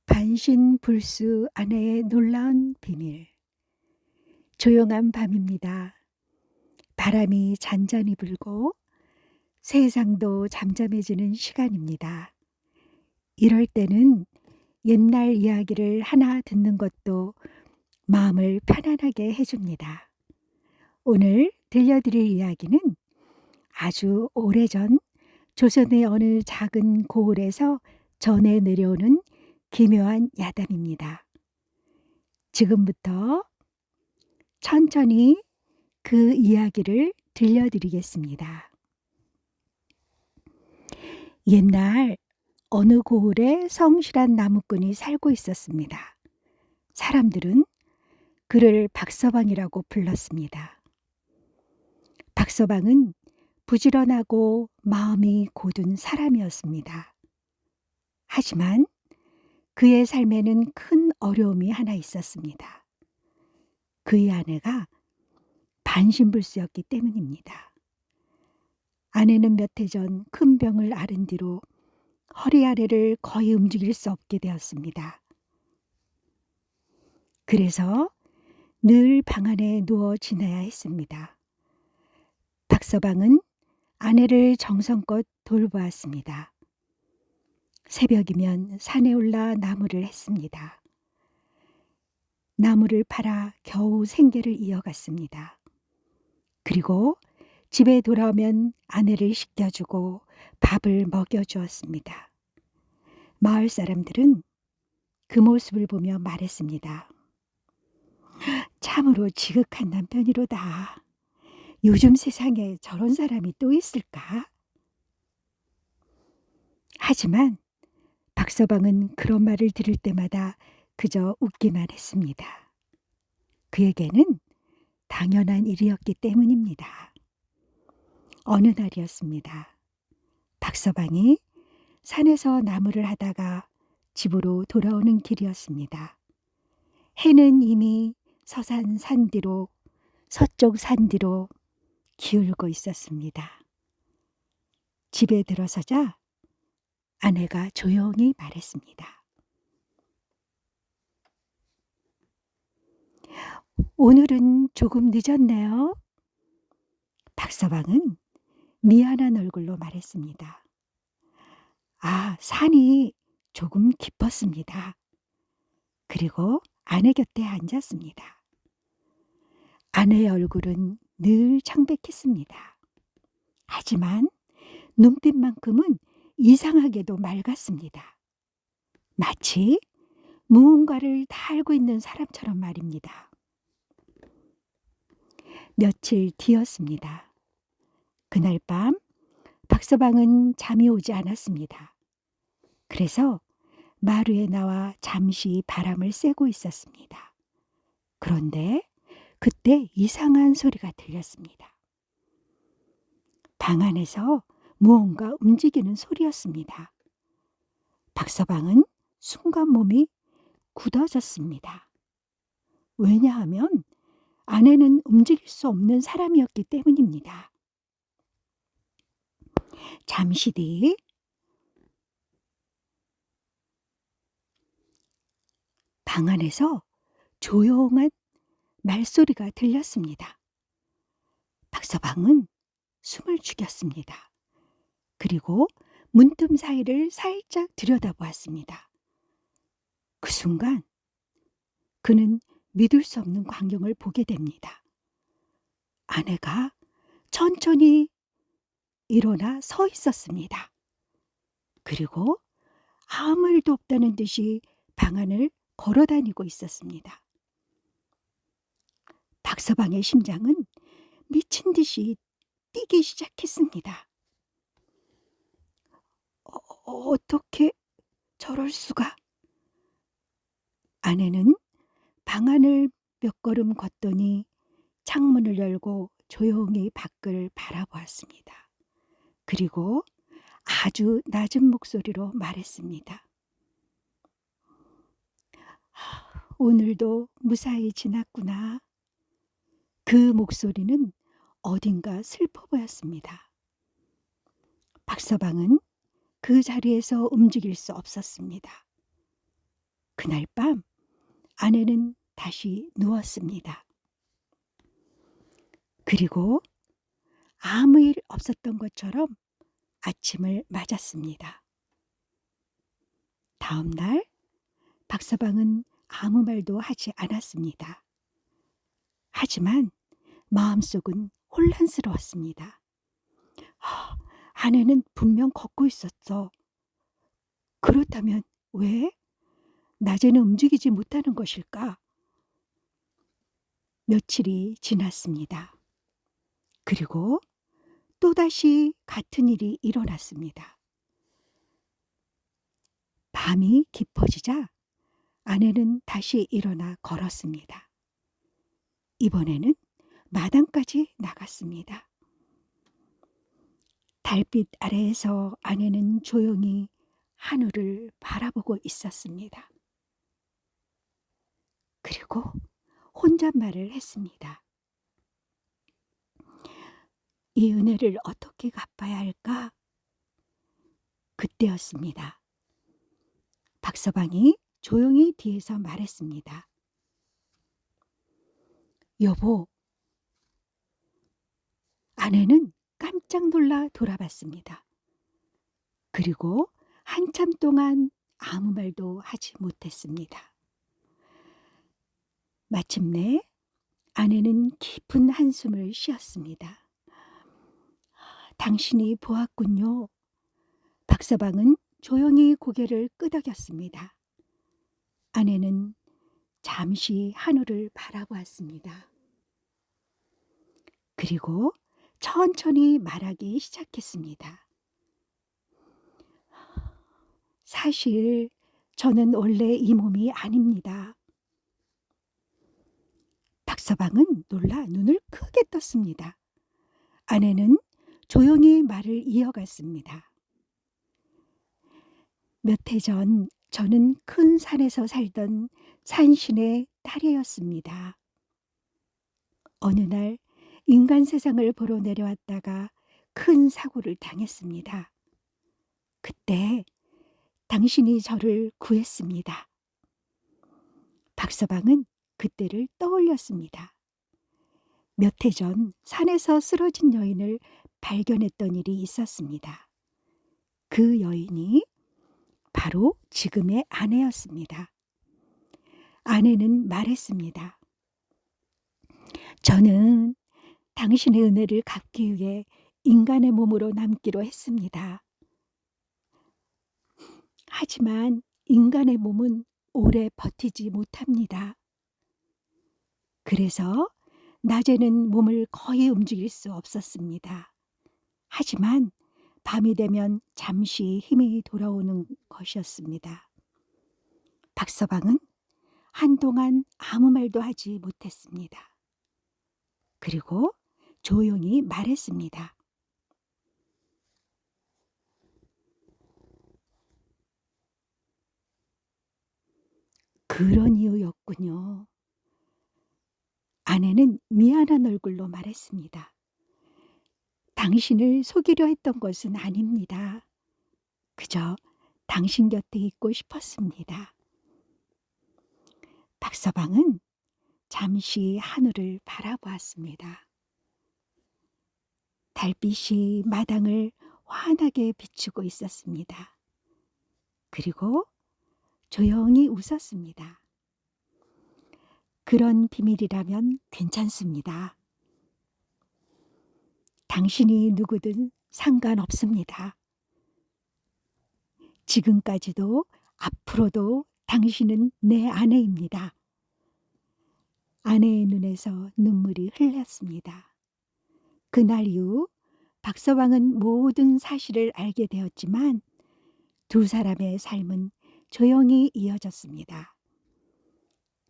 반신불수 아내의 놀라운 비밀. 조용한 밤입니다. 바람이 잔잔히 불고 세상도 잠잠해지는 시간입니다. 이럴 때는 옛날 이야기를 하나 듣는 것도 마음을 편안하게 해줍니다. 오늘 들려드릴 이야기는 아주 오래전 조선의 어느 작은 고을에서 전해 내려오는 기묘한 야담입니다. 지금부터 천천히 그 이야기를 들려드리겠습니다. 옛날 어느 고을에 성실한 나무꾼이 살고 있었습니다. 사람들은 그를 박서방이라고 불렀습니다. 박서방은 부지런하고 마음이 고든 사람이었습니다. 하지만 그의 삶에는 큰 어려움이 하나 있었습니다. 그의 아내가 반신불수였기 때문입니다. 아내는 몇 해 전 큰 병을 앓은 뒤로 허리 아래를 거의 움직일 수 없게 되었습니다. 그래서 늘 방 안에 누워 지내야 했습니다. 박서방은 아내를 정성껏 돌보았습니다. 새벽이면 산에 올라 나무를 했습니다. 나무를 팔아 겨우 생계를 이어갔습니다. 그리고 집에 돌아오면 아내를 씻겨주고 밥을 먹여주었습니다. 마을 사람들은 그 모습을 보며 말했습니다. 참으로 지극한 남편이로다. 요즘 세상에 저런 사람이 또 있을까? 하지만 박서방은 그런 말을 들을 때마다 그저 웃기만 했습니다. 그에게는 당연한 일이었기 때문입니다. 어느 날이었습니다. 박서방이 산에서 나무를 하다가 집으로 돌아오는 길이었습니다. 해는 이미 서쪽 산 뒤로 기울고 있었습니다. 집에 들어서자 아내가 조용히 말했습니다. 오늘은 조금 늦었네요. 박서방은 미안한 얼굴로 말했습니다. 산이 조금 깊었습니다. 그리고 아내 곁에 앉았습니다. 아내의 얼굴은 늘 창백했습니다. 하지만 눈빛만큼은 이상하게도 맑았습니다. 마치 무언가를 다 알고 있는 사람처럼 말입니다. 며칠 뒤였습니다. 그날 밤 박서방은 잠이 오지 않았습니다. 그래서 마루에 나와 잠시 바람을 쐬고 있었습니다. 그런데 그때 이상한 소리가 들렸습니다. 방 안에서 무언가 움직이는 소리였습니다. 박서방은 순간 몸이 굳어졌습니다. 왜냐하면 아내는 움직일 수 없는 사람이었기 때문입니다. 잠시 뒤 방 안에서 조용한 말소리가 들렸습니다. 박서방은 숨을 죽였습니다. 그리고 문틈 사이를 살짝 들여다보았습니다. 그 순간 그는 믿을 수 없는 광경을 보게 됩니다. 아내가 천천히 일어나 서 있었습니다. 그리고 아무 일도 없다는 듯이 방 안을 걸어 다니고 있었습니다. 박서방의 심장은 미친 듯이 뛰기 시작했습니다. 어떻게 저럴 수가? 아내는 방 안을 몇 걸음 걷더니 창문을 열고 조용히 밖을 바라보았습니다. 그리고 아주 낮은 목소리로 말했습니다. 오늘도 무사히 지났구나. 그 목소리는 어딘가 슬퍼 보였습니다. 박서방은 그 자리에서 움직일 수 없었습니다. 그날 밤 아내는 다시 누웠습니다. 그리고 아무 일 없었던 것처럼 아침을 맞았습니다. 다음 날 박서방은 아무 말도 하지 않았습니다. 하지만 마음속은 혼란스러웠습니다. 아내는 분명 걷고 있었어. 그렇다면 왜 낮에는 움직이지 못하는 것일까? 며칠이 지났습니다. 그리고 또다시 같은 일이 일어났습니다. 밤이 깊어지자 아내는 다시 일어나 걸었습니다. 이번에는 마당까지 나갔습니다. 달빛 아래에서 아내는 조용히 하늘을 바라보고 있었습니다. 그리고 혼잣말을 했습니다. 이 은혜를 어떻게 갚아야 할까? 그때였습니다. 박서방이 조용히 뒤에서 말했습니다. 여보. 아내는 깜짝 놀라 돌아봤습니다. 그리고 한참 동안 아무 말도 하지 못했습니다. 마침내 아내는 깊은 한숨을 쉬었습니다. 당신이 보았군요. 박서방은 조용히 고개를 끄덕였습니다. 아내는 잠시 하늘을 바라보았습니다. 그리고 천천히 말하기 시작했습니다. 사실 저는 원래 이 몸이 아닙니다. 박서방은 놀라 눈을 크게 떴습니다. 아내는 조용히 말을 이어갔습니다. 몇 해 전 저는 큰 산에서 살던 산신의 딸이었습니다. 어느 날 인간 세상을 보러 내려왔다가 큰 사고를 당했습니다. 그때 당신이 저를 구했습니다. 박서방은 그때를 떠올렸습니다. 몇 해 전 산에서 쓰러진 여인을 발견했던 일이 있었습니다. 그 여인이 바로 지금의 아내였습니다. 아내는 말했습니다. 저는 당신의 은혜를 갚기 위해 인간의 몸으로 남기로 했습니다. 하지만 인간의 몸은 오래 버티지 못합니다. 그래서 낮에는 몸을 거의 움직일 수 없었습니다. 하지만 밤이 되면 잠시 힘이 돌아오는 것이었습니다. 박서방은 한동안 아무 말도 하지 못했습니다. 그리고 조용히 말했습니다. 그런 이유였군요. 아내는 미안한 얼굴로 말했습니다. 당신을 속이려 했던 것은 아닙니다. 그저 당신 곁에 있고 싶었습니다. 박서방은 잠시 하늘을 바라보았습니다. 달빛이 마당을 환하게 비추고 있었습니다. 그리고 조용히 웃었습니다. 그런 비밀이라면 괜찮습니다. 당신이 누구든 상관없습니다. 지금까지도 앞으로도 당신은 내 아내입니다. 아내의 눈에서 눈물이 흘렀습니다. 그날 이후 박서방은 모든 사실을 알게 되었지만 두 사람의 삶은 조용히 이어졌습니다.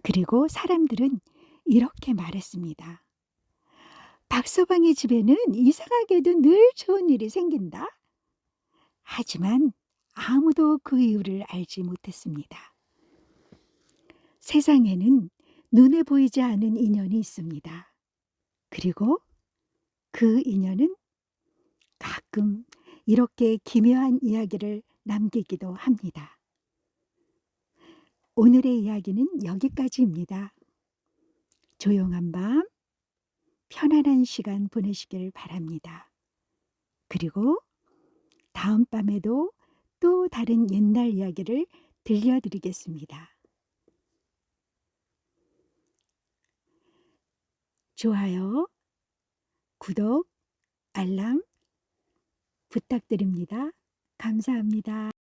그리고 사람들은 이렇게 말했습니다. 박서방의 집에는 이상하게도 늘 좋은 일이 생긴다. 하지만 아무도 그 이유를 알지 못했습니다. 세상에는 눈에 보이지 않는 인연이 있습니다. 그리고 그 인연은 가끔 이렇게 기묘한 이야기를 남기기도 합니다. 오늘의 이야기는 여기까지입니다. 조용한 밤, 편안한 시간 보내시길 바랍니다. 그리고 다음 밤에도 또 다른 옛날 이야기를 들려드리겠습니다. 좋아요, 구독, 알람 부탁드립니다. 감사합니다.